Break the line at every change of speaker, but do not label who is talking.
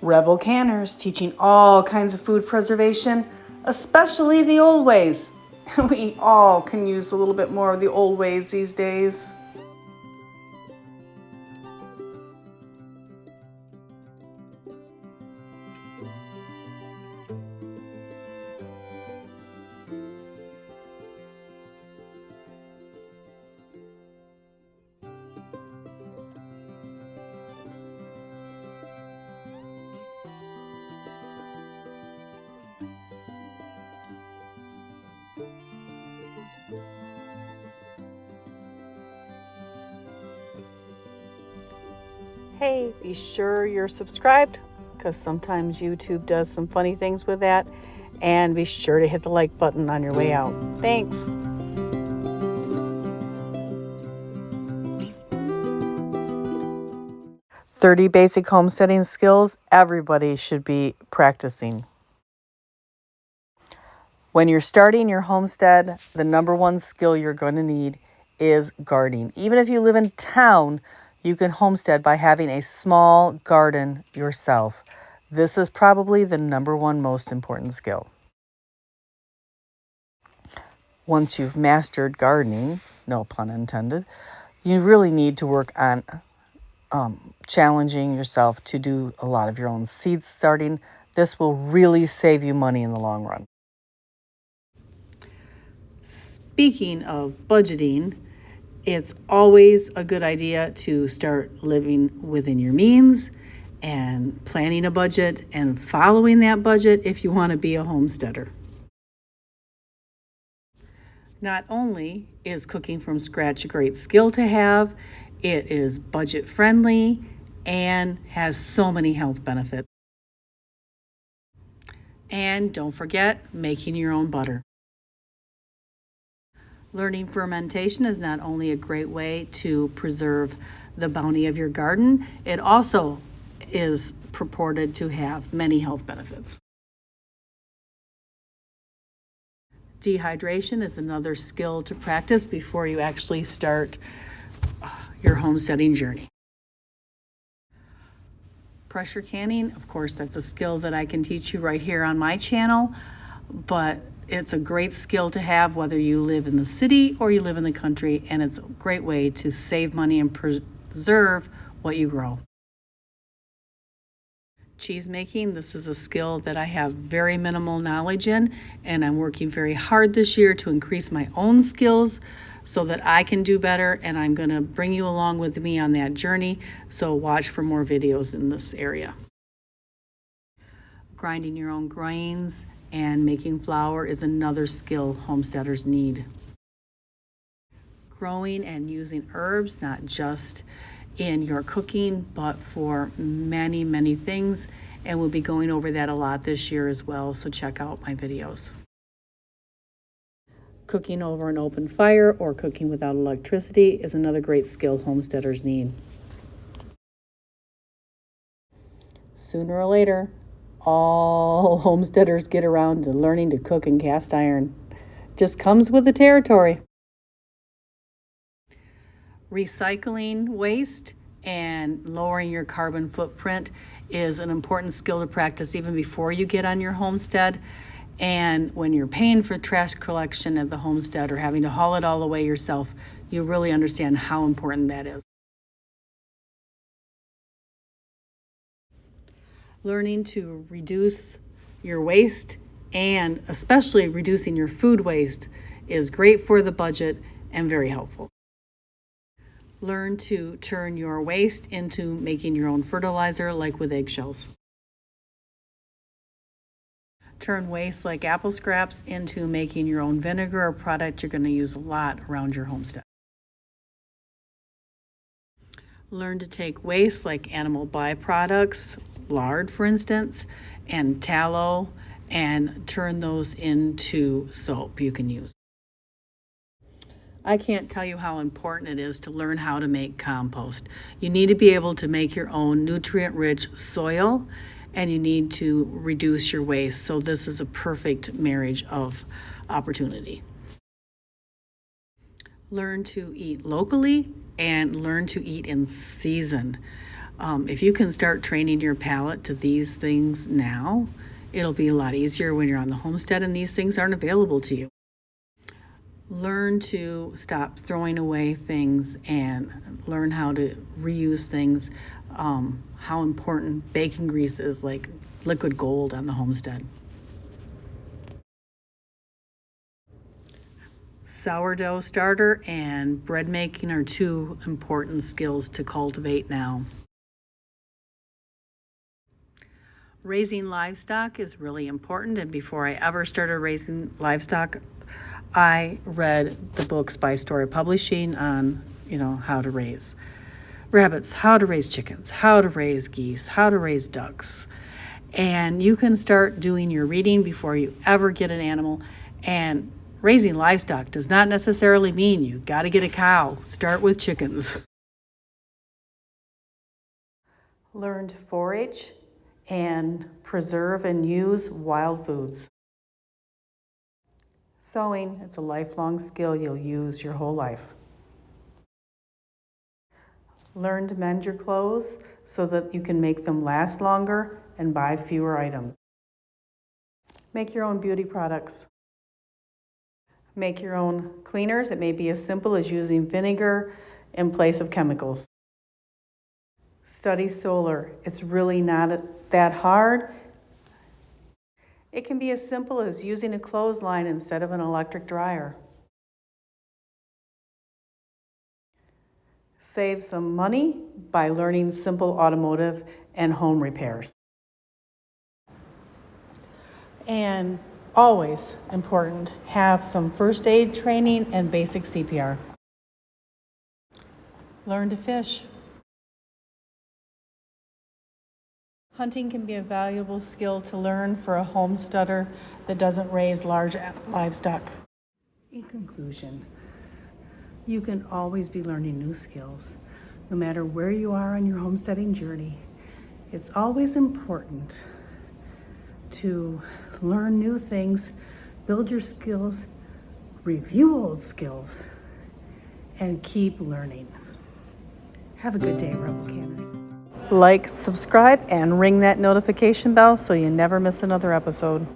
Rebel canners teaching all kinds of food preservation, especially the old ways. We all can use a little bit more of the old ways these days. Hey, be sure you're subscribed, because sometimes YouTube does some funny things with that. And be sure to hit the like button on your way out. Thanks. "30 basic homesteading skills everybody should be practicing." When you're starting your homestead, the number one skill you're going to need is gardening. Even if you live in town, you can homestead by having a small garden yourself. This is probably the number one most important skill. Once you've mastered gardening, no pun intended, you really need to work on challenging yourself to do a lot of your own seed starting. This will really save you money in the long run. Speaking of budgeting, it's always a good idea to start living within your means and planning a budget and following that budget if you want to be a homesteader. Not only is cooking from scratch a great skill to have, it is budget friendly and has so many health benefits. And don't forget making your own butter. Learning fermentation is not only a great way to preserve the bounty of your garden, it also is purported to have many health benefits. Dehydration is another skill to practice before you actually start your homesteading journey. Pressure canning, of course, that's a skill that I can teach you right here on my channel, but it's a great skill to have whether you live in the city or you live in the country, and it's a great way to save money and preserve what you grow. Cheese making, this is a skill that I have very minimal knowledge in, and I'm working very hard this year to increase my own skills so that I can do better, and I'm going to bring you along with me on that journey, so watch for more videos in this area. Grinding your own grains and making flour is another skill homesteaders need. Growing and using herbs, not just in your cooking, but for many, many things. And we'll be going over that a lot this year as well, so check out my videos. Cooking over an open fire or cooking without electricity is another great skill homesteaders need. Sooner or later, all homesteaders get around to learning to cook in cast iron. Just comes with the territory. Recycling waste and lowering your carbon footprint is an important skill to practice even before you get on your homestead. And when you're paying for trash collection at the homestead or having to haul it all away yourself, you really understand how important that is. Learning to reduce your waste and especially reducing your food waste is great for the budget and very helpful. Learn to turn your waste into making your own fertilizer, like with eggshells. Turn waste like apple scraps into making your own vinegar, a product you're going to use a lot around your homestead. Learn to take waste like animal byproducts, lard for instance, and tallow, and turn those into soap you can use. I can't tell you how important it is to learn how to make compost. You need to be able to make your own nutrient-rich soil, and you need to reduce your waste. So this is a perfect marriage of opportunity. Learn to eat locally and learn to eat in season. If you can start training your palate to these things now, it'll be a lot easier when you're on the homestead and these things aren't available to you. Learn to stop throwing away things and learn how to reuse things. How important baking grease is, like liquid gold on the homestead. Sourdough starter and bread making are two important skills to cultivate now. Raising livestock is really important, and before I ever started raising livestock, I read the books by Story Publishing on, how to raise rabbits, how to raise chickens, how to raise geese, how to raise ducks. And you can start doing your reading before you ever get an animal. And raising livestock does not necessarily mean you got to get a cow. Start with chickens. Learn to forage and preserve and use wild foods. Sewing, it's a lifelong skill you'll use your whole life. Learn to mend your clothes so that you can make them last longer and buy fewer items. Make your own beauty products. Make your own cleaners. It may be as simple as using vinegar in place of chemicals. Study solar. It's really not that hard. It can be as simple as using a clothesline instead of an electric dryer. Save some money by learning simple automotive and home repairs. And always important, have some first aid training and basic CPR. Learn to fish. Hunting can be a valuable skill to learn for a homesteader that doesn't raise large livestock. In conclusion, you can always be learning new skills, no matter where you are on your homesteading journey. It's always important to learn new things, build your skills, review old skills, and keep learning. Have a good day, Rebel Canners. Like, subscribe, and ring that notification bell so you never miss another episode.